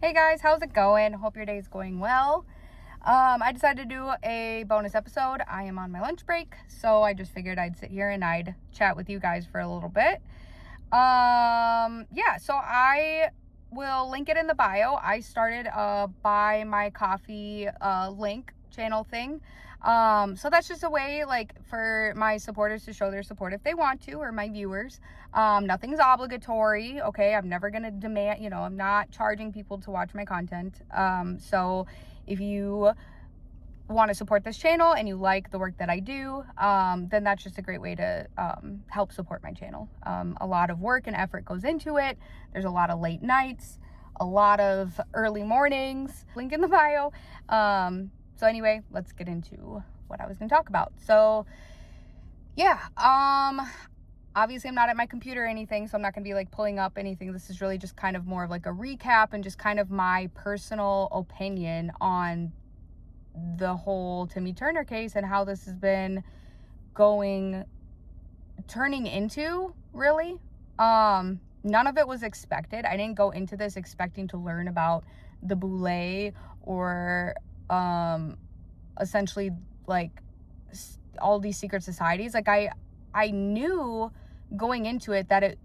Hey guys, how's it going? Hope your day is going well. I decided to do a bonus episode. I am on my lunch break, so I just figured I'd sit here and I'd chat with you guys for a little bit. So I will link it in the bio. I started a buy my coffee link channel thing. So that's just a way like for my supporters to show their support if they want to, or my viewers. Nothing's obligatory. Okay. I'm never going to demand, I'm not charging people to watch my content. So if you want to support this channel and you like the work that I do, then that's just a great way to help support my channel. A lot of work and effort goes into it. There's a lot of late nights, a lot of early mornings. Link in the bio. So anyway, let's get into what I was going to talk about. So yeah, obviously I'm not at my computer or anything, so I'm not going to be like pulling up anything. This is really just kind of more of like a recap and just kind of my personal opinion on the whole Timmy Turner case and how this has been turning into, really. None of it was expected. I didn't go into this expecting to learn about the Boule or essentially like all these secret societies. Like I knew going into it that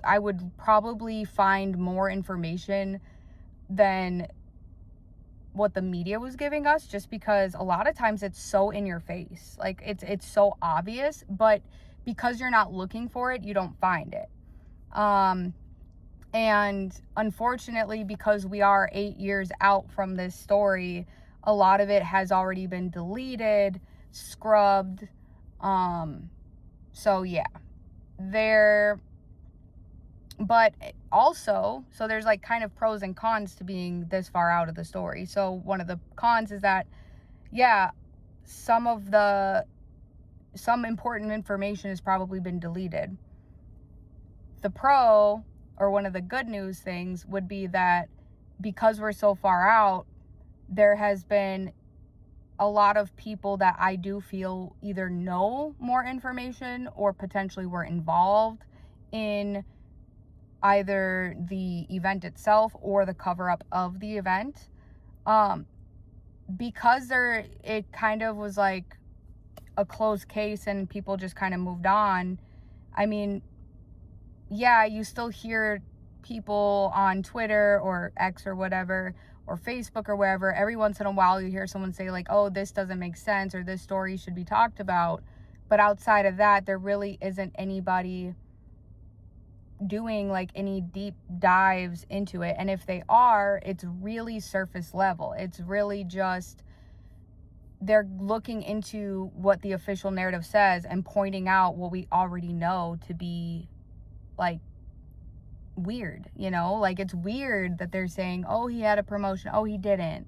I would probably find more information than what the media was giving us, just because a lot of times it's so in your face. Like it's so obvious, but because you're not looking for it, you don't find it. And unfortunately, because we are 8 years out from this story, a lot of it has already been deleted, scrubbed. So yeah, but also, so there's like kind of pros and cons to being this far out of the story. So one of the cons is that, yeah, some important information has probably been deleted. The pro, or one of the good news things, would be that because we're so far out, there has been a lot of people that I do feel either know more information or potentially were involved in either the event itself or the cover-up of the event. Because it kind of was like a closed case and people just kind of moved on. I mean, yeah, you still hear people on Twitter or X or whatever, or Facebook or wherever, every once in a while you hear someone say like, oh, this doesn't make sense, or this story should be talked about. But outside of that, there really isn't anybody doing like any deep dives into it. And if they are, it's really surface level. It's really just they're looking into what the official narrative says and pointing out what we already know to be like weird, like it's weird that they're saying, oh, he had a promotion, oh, he didn't.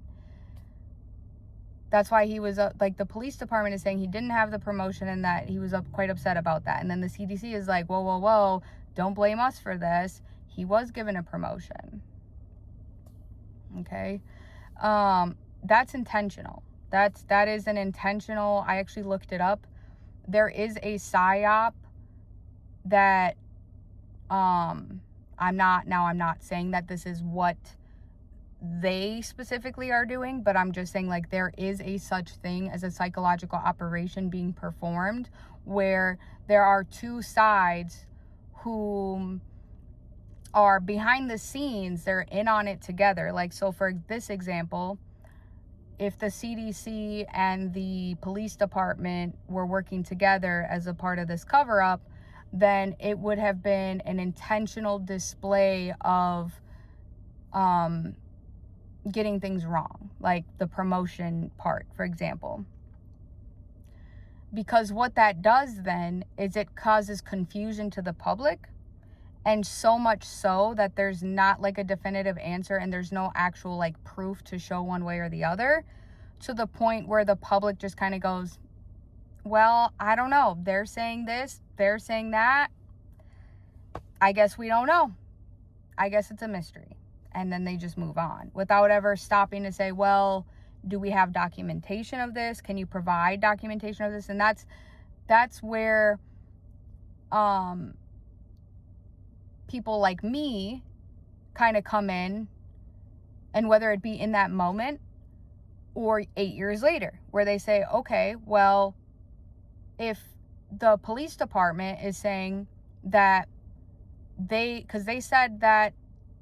That's why he was like the police department is saying he didn't have the promotion and that he was quite upset about that. And then the CDC is like, whoa, don't blame us for this. He was given a promotion. Okay. That's intentional. That is an intentional, I actually looked it up. There is a PSYOP that, I'm not saying that this is what they specifically are doing, but I'm just saying like there is a such thing as a psychological operation being performed where there are two sides who are behind the scenes. They're in on it together. Like, so for this example, if the CDC and the police department were working together as a part of this cover-up, then it would have been an intentional display of getting things wrong, like the promotion part, for example. Because what that does then is it causes confusion to the public, and so much so that there's not like a definitive answer and there's no actual like proof to show one way or the other, to the point where the public just kind of goes, well, I don't know. They're saying this, they're saying that. I guess we don't know. I guess it's a mystery. And then they just move on without ever stopping to say, well, do we have documentation of this? Can you provide documentation of this? And that's where people like me kind of come in And whether it be in that moment or 8 years later, where they say, okay, well, if the police department is saying that because they said that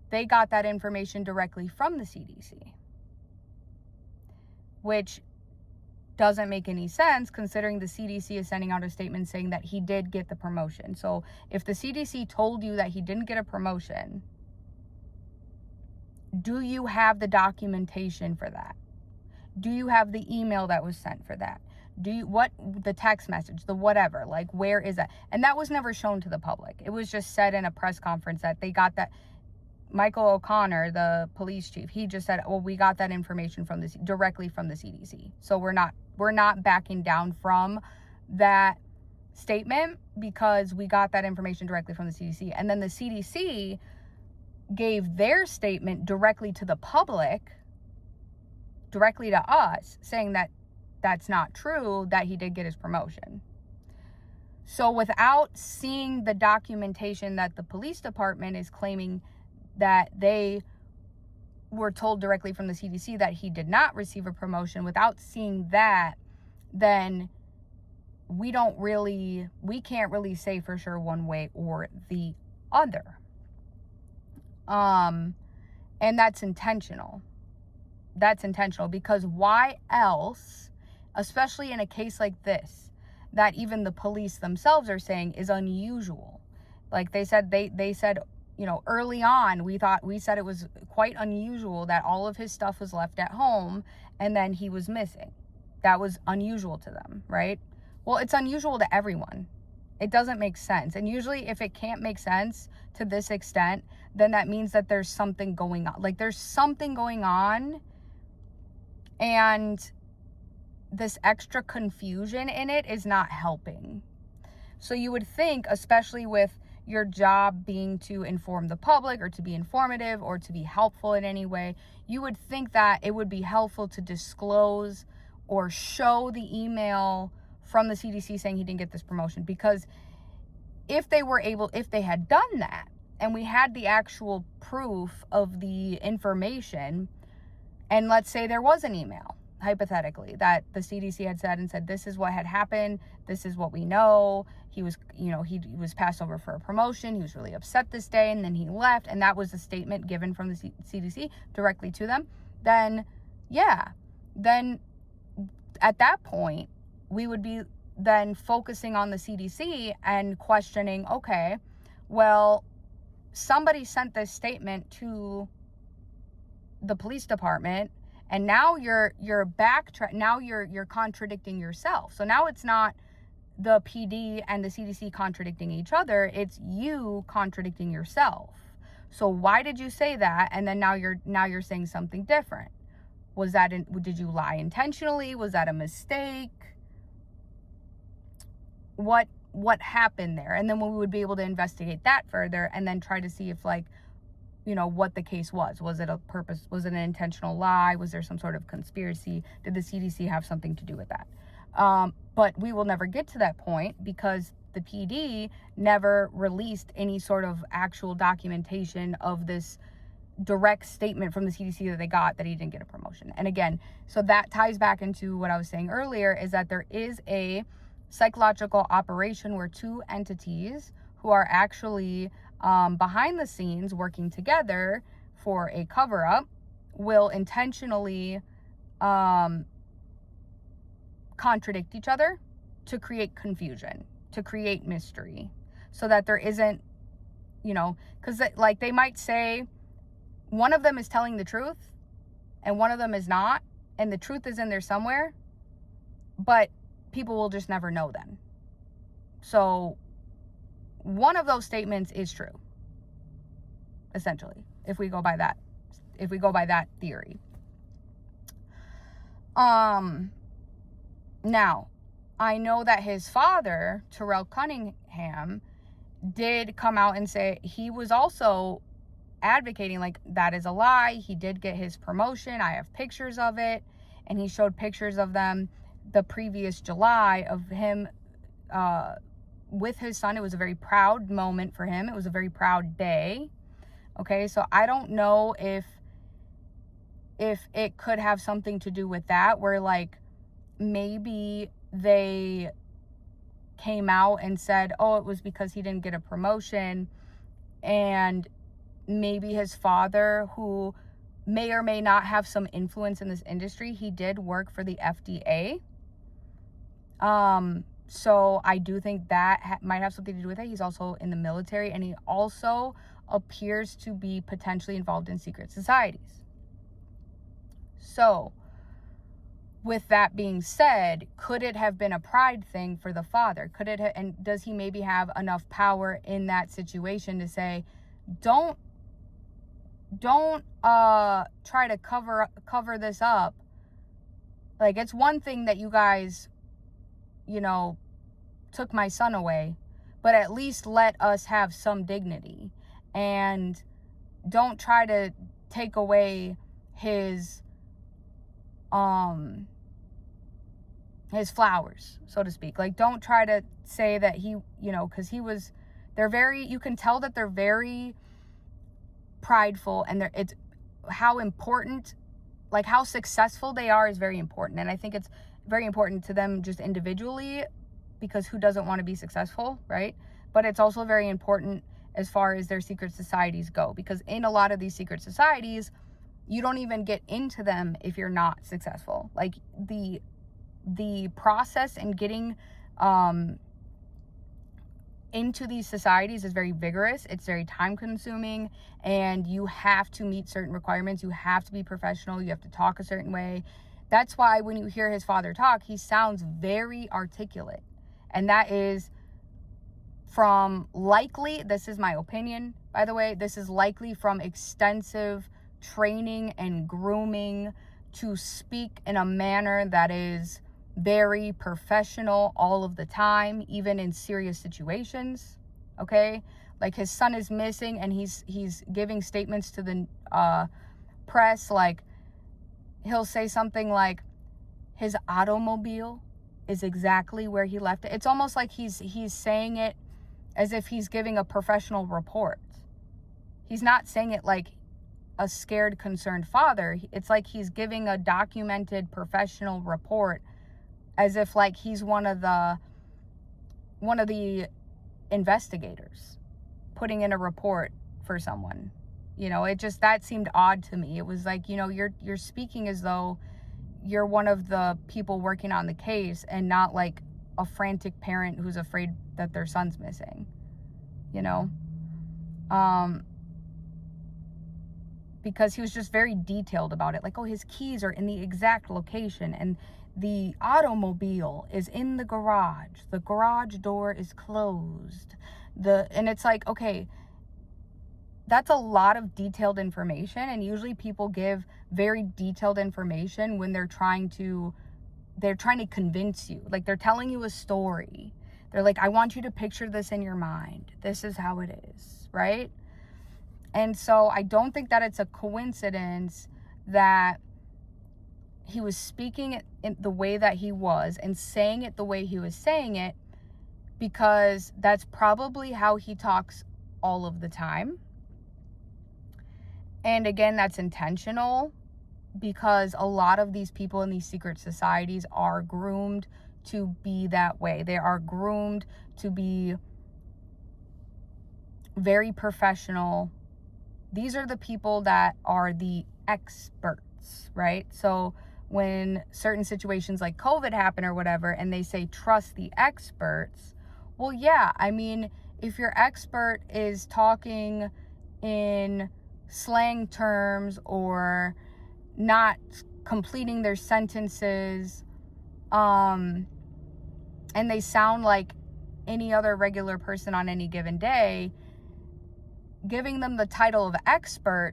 they got that information directly from the CDC, which doesn't make any sense considering the CDC is sending out a statement saying that he did get the promotion. So if the CDC told you that he didn't get a promotion, do you have the documentation for that? Do you have the email that was sent for that? The text message, the whatever, like, where is that? And that was never shown to the public. It was just said in a press conference that they got that. Michael O'Connor, the police chief, he just said, well, we got that information directly from the CDC. So we're not backing down from that statement because we got that information directly from the CDC. And then the CDC gave their statement directly to the public, directly to us, saying that that's not true, that he did get his promotion. So without seeing the documentation that the police department is claiming that they were told directly from the CDC that he did not receive a promotion, without seeing that, then we can't really say for sure one way or the other. And that's intentional. That's intentional, because why else, especially in a case like this, that even the police themselves are saying is unusual. Like they said, early on, we said it was quite unusual that all of his stuff was left at home and then he was missing. That was unusual to them, right? Well, it's unusual to everyone. It doesn't make sense. And usually if it can't make sense to this extent, then that means that there's something going on. Like there's something going on, and this extra confusion in it is not helping. So you would think, especially with your job being to inform the public or to be informative or to be helpful in any way, you would think that it would be helpful to disclose or show the email from the CDC saying he didn't get this promotion. Because if they had done that and we had the actual proof of the information, and let's say there was an email, hypothetically, that the CDC had said, this is what had happened, this is what we know, he was passed over for a promotion, he was really upset this day, and then he left, and that was a statement given from the CDC directly to them, then at that point, we would be then focusing on the CDC and questioning, okay, well, somebody sent this statement to the police department, and now you're contradicting yourself. So now it's not the PD and the CDC contradicting each other, it's you contradicting yourself. So why did you say that? And then now you're saying something different. Did you lie intentionally? Was that a mistake? What happened there? And then we would be able to investigate that further and then try to see if, what the case was. Was it an intentional lie? Was there some sort of conspiracy? Did the CDC have something to do with that? But we will never get to that point because the PD never released any sort of actual documentation of this direct statement from the CDC that they got that he didn't get a promotion. And again, so that ties back into what I was saying earlier, is that there is a psychological operation where two entities who are actually behind the scenes working together for a cover-up will intentionally contradict each other to create confusion, to create mystery, so that there isn't, because they might say one of them is telling the truth and one of them is not, and the truth is in there somewhere, but people will just never know then. So one of those statements is true, essentially, if we go by that theory. Now, I know that his father, Terrell Cunningham, did come out and say he was also advocating, that is a lie. He did get his promotion. I have pictures of it. And he showed pictures of them the previous July of him with his son. It was a very proud moment for him. It was a very proud day. Okay, so I don't know if if it could have something to do with that, where like maybe they came out and said, oh, it was because he didn't get a promotion, and maybe his father, who may or may not have some influence in this industry, he did work for the FDA. So I do think that might have something to do with it. He's also in the military, and he also appears to be potentially involved in secret societies. So with that being said, could it have been a pride thing for the father? Could it and does he maybe have enough power in that situation to say, don't try to cover this up. Like, it's one thing that you guys, took my son away, but at least let us have some dignity, and don't try to take away his flowers, so to speak. Like, don't try to say that he, because you can tell that they're very prideful, and it's how important, like how successful they are is very important. And I think it's very important to them just individually, because who doesn't want to be successful, right? But it's also very important as far as their secret societies go, because in a lot of these secret societies, you don't even get into them if you're not successful. Like, the process in getting into these societies is very vigorous. It's very time consuming, and you have to meet certain requirements. You have to be professional. You have to talk a certain way. That's why when you hear his father talk, he sounds very articulate. And that is this is my opinion, by the way, this is likely from extensive training and grooming to speak in a manner that is very professional all of the time, even in serious situations. Okay, like his son is missing, and he's giving statements to the press. Like, he'll say something like his automobile is exactly where he left it. It's almost like he's saying it as if he's giving a professional report. He's not saying it like a scared, concerned father. It's like he's giving a documented professional report, as if like he's one of the investigators putting in a report for someone. That seemed odd to me. It was like, you're speaking as though you're one of the people working on the case, and not like a frantic parent who's afraid that their son's missing. Because he was just very detailed about it. Like, oh, his keys are in the exact location, and the automobile is in the garage door is closed, and it's like, okay, that's a lot of detailed information. And usually people give very detailed information when they're trying to convince you. Like, they're telling you a story. They're like, I want you to picture this in your mind. This is how it is, right? And so I don't think that it's a coincidence that he was speaking it in the way that he was, and saying it the way he was saying it, because that's probably how he talks all of the time. And again, that's intentional, because a lot of these people in these secret societies are groomed to be that way. They are groomed to be very professional. These are the people that are the experts, right? So when certain situations like COVID happen or whatever, and they say, trust the experts. Well, yeah, I mean, if your expert is talking in slang terms, or not completing their sentences, and they sound like any other regular person on any given day, giving them the title of expert,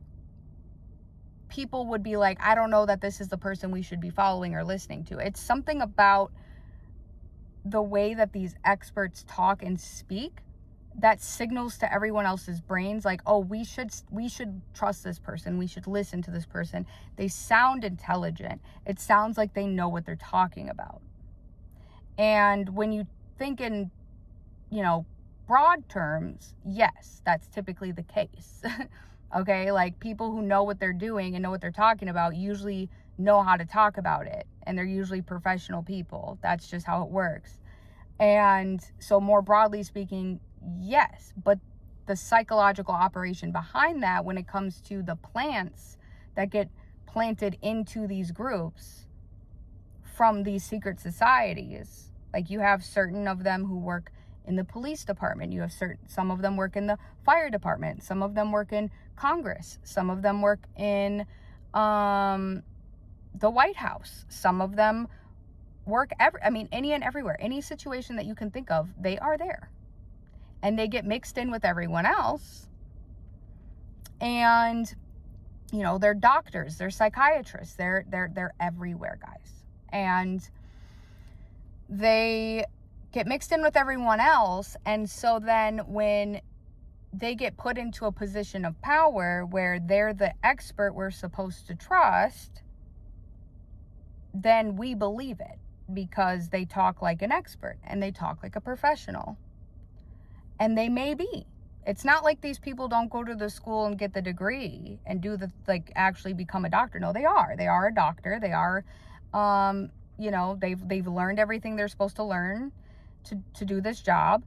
people would be like, I don't know that this is the person we should be following or listening to. It's something about the way that these experts talk and speak that signals to everyone else's brains, like, oh, we should trust this person. We should listen to this person. They sound intelligent. It sounds like they know what they're talking about. And when you think in, broad terms, yes, that's typically the case. Okay, like people who know what they're doing and know what they're talking about usually know how to talk about it, and they're usually professional people. That's just how it works. And so, more broadly speaking, yes, but the psychological operation behind that, when it comes to the plants that get planted into these groups from these secret societies, like you have certain of them who work in the police department, you have some of them work in the fire department, some of them work in Congress, some of them work in the White House, some of them work any and everywhere. Any situation that you can think of, they are there, and they get mixed in with everyone else. And they're doctors, they're psychiatrists, they're everywhere, guys, and they get mixed in with everyone else. And so then when they get put into a position of power where they're the expert we're supposed to trust, then we believe it, because they talk like an expert and they talk like a professional. And they may be. It's not like these people don't go to the school and get the degree and do actually become a doctor. No, they are. They are a doctor. They are, they've learned everything they're supposed to learn to do this job.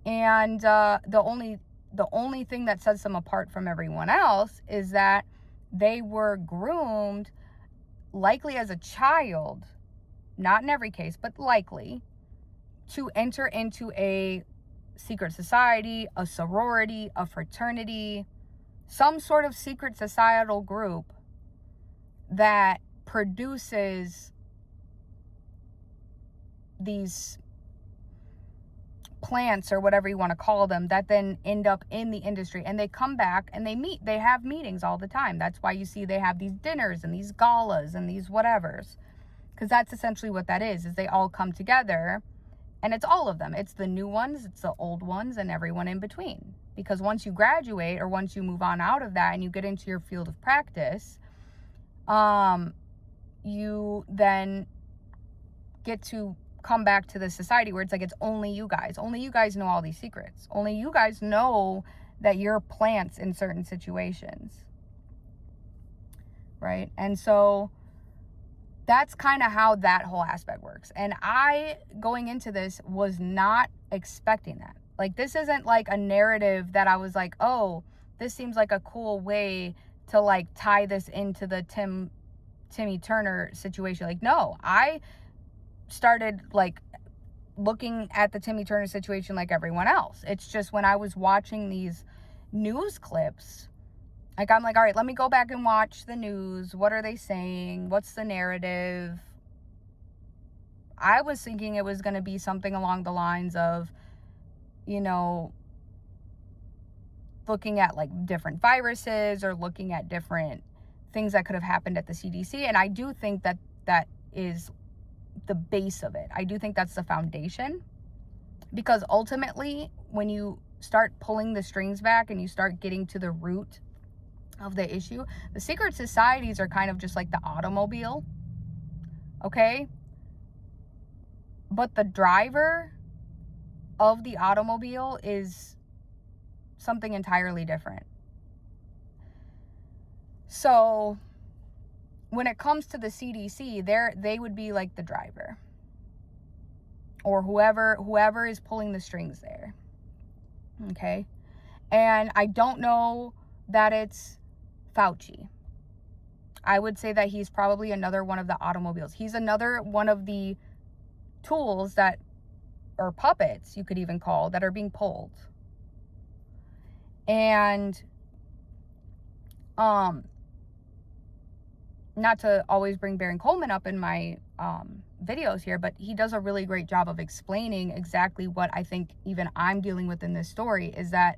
And the only thing that sets them apart from everyone else is that they were groomed, likely as a child, not in every case, but likely, to enter into a secret society, a sorority, a fraternity, some sort of secret societal group that produces these plants, or whatever you want to call them, that then end up in the industry. And they come back and they have meetings all the time. That's why you see they have these dinners and these galas and these whatevers, because that's essentially what that is they all come together. And it's all of them. It's the new ones, it's the old ones, and everyone in between. Because once you graduate, or once you move on out of that and you get into your field of practice, you then get to come back to the society where it's only you guys. Only you guys know all these secrets. Only you guys know that you're plants in certain situations. Right? And so that's kind of how that whole aspect works. And I, going into this, was not expecting that. This isn't a narrative that I was oh, this seems like a cool way to tie this into the Timmy Turner situation. No, I started looking at the Timmy Turner situation like everyone else. It's just when I was watching these news clips, I'm all right, let me go back and watch the news. What are they saying? What's the narrative? I was thinking it was going to be something along the lines of, looking at different viruses, or looking at different things that could have happened at the CDC. And I do think that that is the base of it. I do think that's the foundation, because ultimately, when you start pulling the strings back and you start getting to the root of the issue, the secret societies are kind of just like the automobile, okay? But the driver of the automobile is something entirely different. So when it comes to the CDC, they would be like the driver, or whoever is pulling the strings there, okay? And I don't know that it's Fauci. I would say that he's probably another one of the automobiles. He's another one of the tools that, or puppets you could even call, that are being pulled. And not to always bring Baron Coleman up in my videos here, but he does a really great job of explaining exactly what I think even I'm dealing with in this story, is that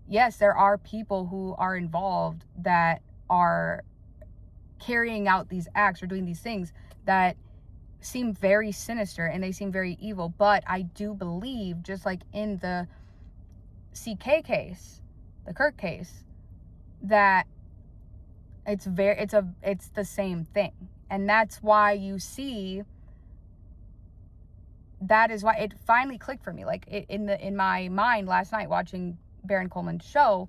yes, there are people who are involved that are carrying out these acts or doing these things that seem very sinister and they seem very evil. But I do believe, just like in the CK case, the Kirk case, that it's the same thing. And that's why you see, that is why it finally clicked for me. In my mind last night watching Baron Coleman's show,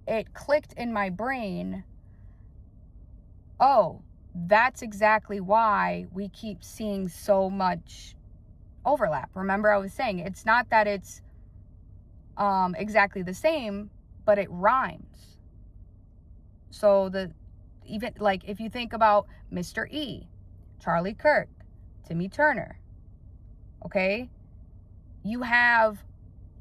it clicked in my brain, oh, that's exactly why we keep seeing so much overlap. Remember, I was saying it's not that it's exactly the same, but it rhymes. So even like if you think about Mr. E, Charlie Kirk, Timmy Turner, okay, you have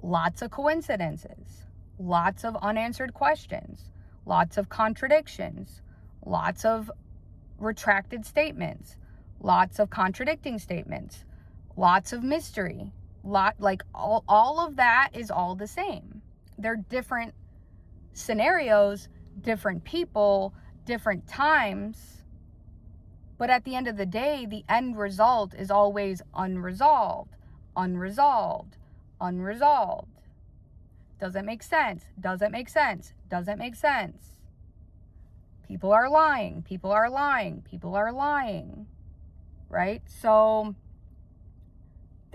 lots of coincidences, lots of unanswered questions, lots of contradictions, lots of retracted statements, lots of contradicting statements, lots of mystery, all of that is all the same. They're different scenarios, different people, different times, but at the end of the day, the end result is always unresolved, unresolved, unresolved. Doesn't make sense, doesn't make sense, doesn't make sense. People are lying, people are lying, people are lying, right? So,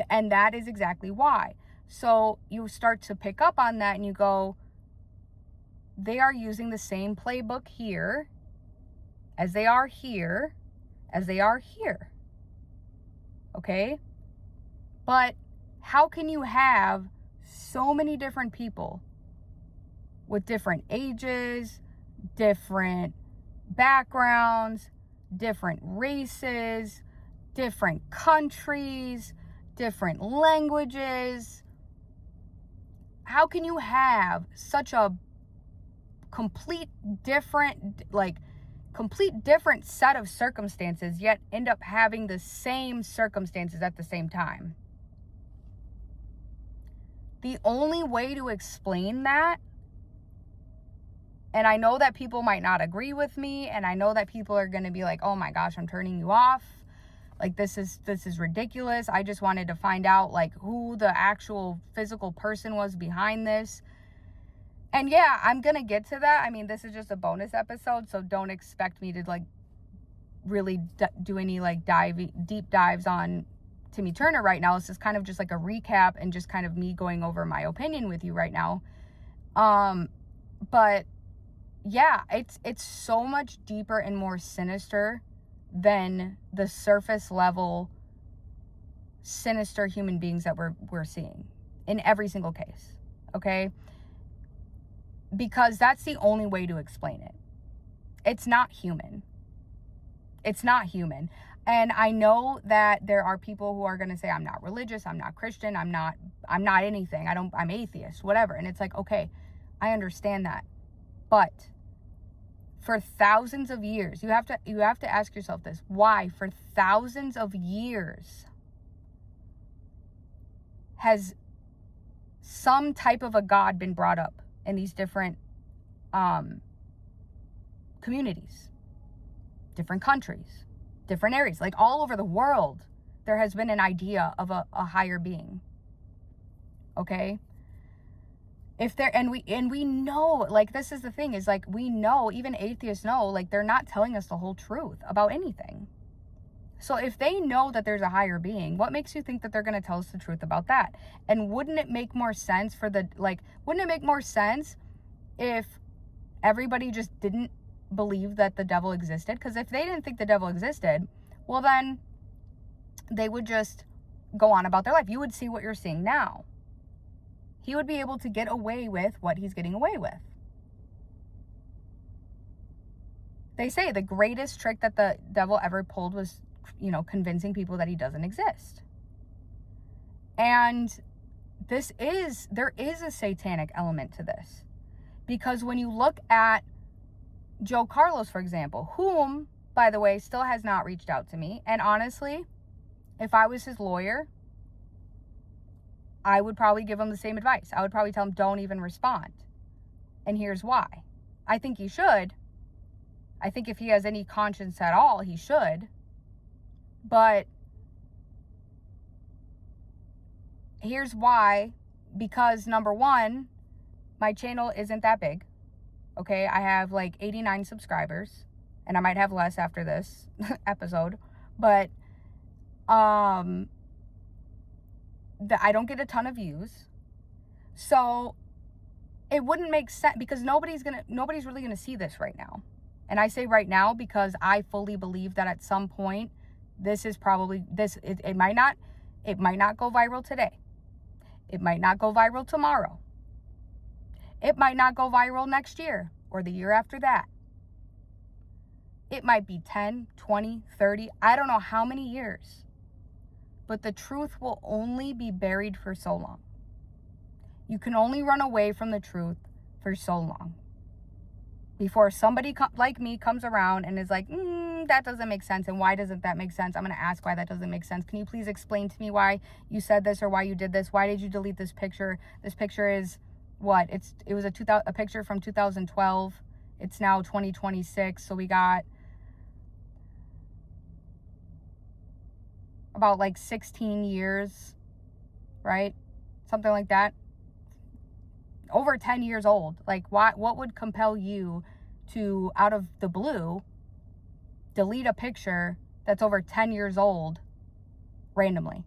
and that is exactly why. So you start to pick up on that and you go, they are using the same playbook here as they are here, as they are here. Okay? But how can you have so many different people with different ages, different backgrounds, different races, different countries, different languages? How can you have such a complete different set of circumstances yet end up having the same circumstances at the same time? The only way to explain that, and I know that people might not agree with me, and I know that people are going to be like, oh my gosh, I'm turning you off, like this is ridiculous, I just wanted to find out like who the actual physical person was behind this. And yeah, I'm gonna get to that. I mean, this is just a bonus episode, so don't expect me to like really do any like deep dives on Timmy Turner right now. This is kind of just like a recap and just kind of me going over my opinion with you right now. But yeah, it's so much deeper and more sinister than the surface level sinister human beings that we're seeing in every single case. Okay? Because that's the only way to explain it. It's not human. It's not human. And I know that there are people who are going to say, I'm not religious, I'm not Christian, I'm not anything. I'm atheist, whatever. And it's like, okay, I understand that. But for thousands of years, you have to ask yourself this. Why, for thousands of years, has some type of a God been brought up in these different communities, different countries, different areas, like all over the world? There has been an idea of a higher being. Okay? And we know, like, this is the thing, is like, we know, even atheists know, like, they're not telling us the whole truth about anything. So if they know that there's a higher being, what makes you think that they're going to tell us the truth about that? And wouldn't it make more sense if everybody just didn't believe that the devil existed? Because if they didn't think the devil existed, well, then they would just go on about their life. You would see what you're seeing now. He would be able to get away with what he's getting away with. They say the greatest trick that the devil ever pulled was, convincing people that he doesn't exist. And there is a satanic element to this. Because when you look at Joe Carlos, for example, whom, by the way, still has not reached out to me. And honestly, if I was his lawyer, I would probably give him the same advice. I would probably tell him, don't even respond. And here's why. I think he should. I think if he has any conscience at all, he should. But here's why. Because number one, my channel isn't that big. Okay, I have like 89 subscribers, and I might have less after this episode. But I don't get a ton of views. So it wouldn't make sense, because nobody's really gonna see this right now. And I say right now because I fully believe that at some point, this is probably it might not go viral today. It might not go viral tomorrow. It might not go viral next year or the year after that. It might be 10, 20, 30, I don't know how many years. But the truth will only be buried for so long. You can only run away from the truth for so long before somebody like me comes around and is like, that doesn't make sense. And why doesn't that make sense? I'm going to ask why that doesn't make sense. Can you please explain to me why you said this or why you did this? Why did you delete this picture? This picture is what? It was a picture from 2012. It's now 2026. So we got about like 16 years, right? Something like that. Over 10 years old. Like, what would compel you to, out of the blue, delete a picture that's over 10 years old randomly?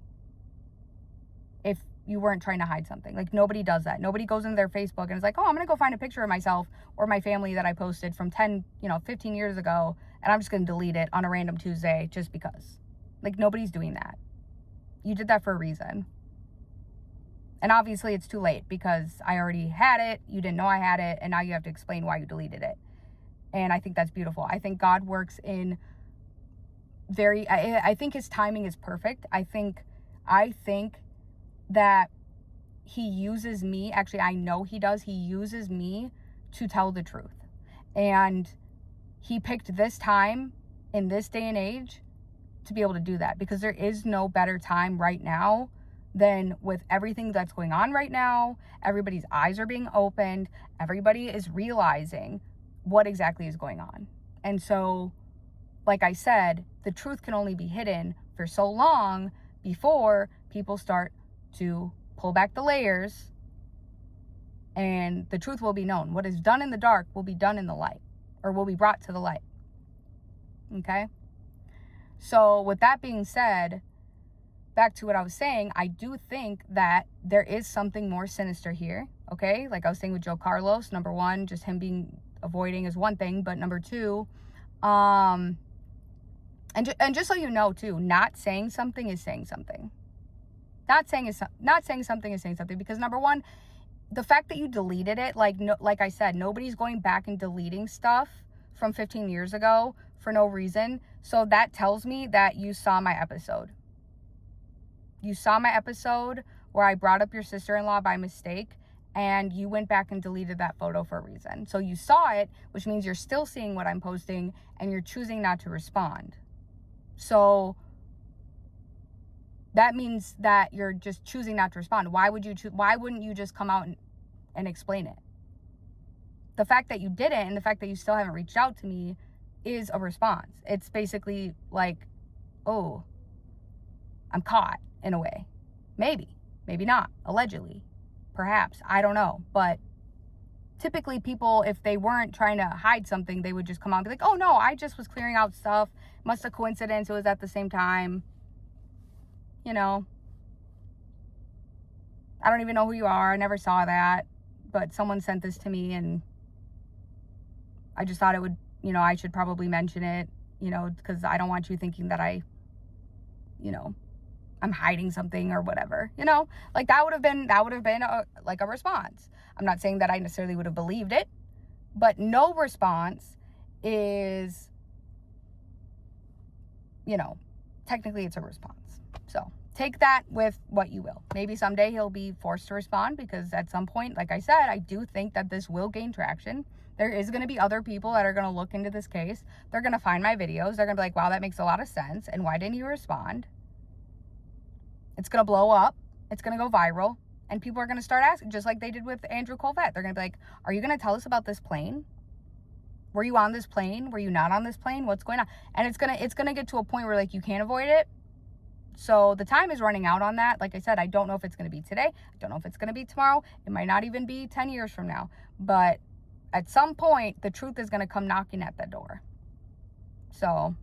If you weren't trying to hide something. Like, nobody does that. Nobody goes into their Facebook and is like, oh, I'm going to go find a picture of myself or my family that I posted from 15 years ago, and I'm just going to delete it on a random Tuesday just because. Like, nobody's doing that. You did that for a reason. And obviously it's too late because I already had it. You didn't know I had it. And now you have to explain why you deleted it. And I think that's beautiful. I think God works in I think his timing is perfect. I think that he uses me. Actually, I know he does. He uses me to tell the truth. And he picked this time in this day and age to be able to do that, because there is no better time right now than with everything that's going on right now. Everybody's eyes are being opened. Everybody is realizing what exactly is going on. And so, like I said, the truth can only be hidden for so long before people start to pull back the layers and the truth will be known. What is done in the dark will be done in the light, or will be brought to the light. Okay? So with that being said, back to what I was saying, I do think that there is something more sinister here, okay? Like I was saying with Joe Carlos, number one, just him avoiding is one thing, but number two, and just so you know too, not saying something is saying something. Not saying something is saying something, because number one, the fact that you deleted it, like I said, nobody's going back and deleting stuff from 15 years ago for no reason. So that tells me that you saw my episode. You saw my episode where I brought up your sister-in-law by mistake, and you went back and deleted that photo for a reason. So you saw it, which means you're still seeing what I'm posting, and you're choosing not to respond. So that means that you're just choosing not to respond. Why wouldn't you just come out and explain it? The fact that you didn't, and the fact that you still haven't reached out to me, is a response. It's basically like, oh, I'm caught. In a way. Maybe not, allegedly, perhaps, I don't know. But typically people, if they weren't trying to hide something, they would just come out and be like, oh no, I just was clearing out stuff, must have coincidence, it was at the same time, I don't even know who you are, I never saw that, but someone sent this to me and I just thought it would, I should probably mention it, because I don't want you thinking that I'm hiding something or whatever, like that would have been a response. I'm not saying that I necessarily would have believed it, but no response is, technically it's a response. So take that with what you will. Maybe someday he'll be forced to respond, because at some point, like I said, I do think that this will gain traction. There is going to be other people that are going to look into this case. They're going to find my videos. They're going to be like, wow, that makes a lot of sense. And why didn't you respond? It's going to blow up. It's going to go viral. And people are going to start asking, just like they did with Andrew Colvett. They're going to be like, are you going to tell us about this plane? Were you on this plane? Were you not on this plane? What's going on? And it's going to get to a point where, like, you can't avoid it. So the time is running out on that. Like I said, I don't know if it's going to be today. I don't know if it's going to be tomorrow. It might not even be 10 years from now. But at some point, the truth is going to come knocking at the door. So